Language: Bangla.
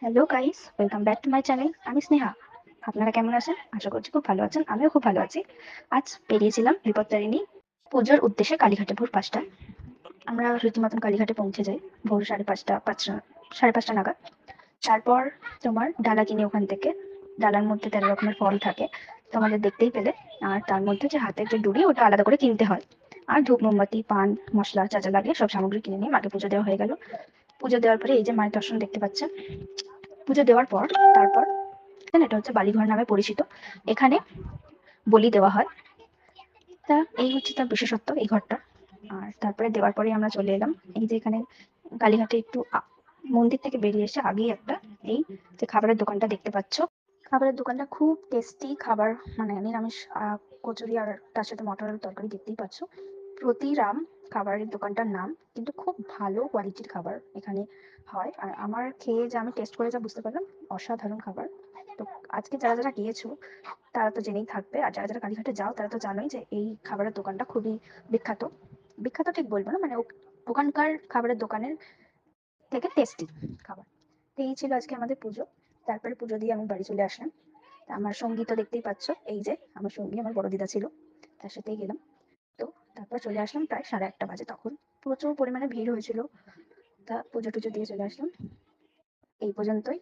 Hello guys, welcome back to my channel. আমি স্নেহা। আপনারা কেমন আছেন? আশা করছি খুব ভালো আছেন। আমিও খুব ভালো আছি। আজ বেরিয়েছিলাম বিপত্তারিণী পুজোর উদ্দেশ্যে কালীঘাটে ভোর ৫টায়। আমরা রীতিমতন কালীঘাটে পৌঁছে যাই ভোর ৫:৩০, ৫:৩০ নাগাদ। তারপর তোমার ডালা কিনে ওখান থেকে। ডালার মধ্যে ১৩ রকমের ফল থাকে, তোমাদের দেখতেই পেলে। আর তার মধ্যে যে হাতের যে ডুরি, ওটা আলাদা করে কিনতে হয়। আর ধূপ, মোমবাতি, পান, মশলা যা যা লাগে সব সামগ্রী কিনে নিয়ে মাকে পুজো দেওয়া হয়ে গেল। পুজো দেওয়ার পরে এই যে মায়ের দর্শন দেখতে পাচ্ছেন। পুজো দেওয়ার পর তারপর এটা হচ্ছে বালিঘর নামে পরিচিত। এখানে বলি দেওয়া হয়। তা এই হচ্ছে তার বিশেষত্ব এই ঘরটা। আর তারপরে দেওয়ার পরে আমরা চলে এলাম এই যে এখানে কালীঘাটে একটু মন্দির থেকে বেরিয়ে এসে আগেই একটা এই যে খাবারের দোকানটা দেখতে পাচ্ছ। খাবারের দোকানটা খুব টেস্টি খাবার, মানে নিরামিষ কচুরি আর তার সাথে মটর আলুর তরকারি দেখতেই পাচ্ছ। প্রতিরাম খাবারের দোকানটার নাম, কিন্তু খুব ভালো কোয়ালিটির খাবার এখানে হয়। আর আমার খেয়ে যা আমি টেস্ট করে যা বুঝতে পারলাম, অসাধারণ খাবার। তো আজকে যারা যারা গিয়েছো তারা তো জেনেই থাকবে, আর যারা যারা কালীঘাটে যাও তারা তো জানোই যে এই খাবারের দোকানটা খুবই বিখ্যাত। বিখ্যাত ঠিক বলবো না, মানে ওখানকার খাবারের দোকানের থেকে টেস্টি খাবার। তো এই ছিল আজকে আমাদের পুজো। তারপরে পুজো দিয়ে আমি বাড়ি চলে আসলাম। তা আমার সঙ্গী তো দেখতেই পাচ্ছ, এই যে আমার সঙ্গী আমার বড় দিদা ছিল, তার সাথেই গেলাম। তো তারপর চলে আসলাম প্রায় ১১:৩০ বাজে, তখন প্রচুর পরিমাণে ভিড় হয়েছিল। তা পুজো টুজো দিয়ে চলে আসলাম এই পর্যন্তই।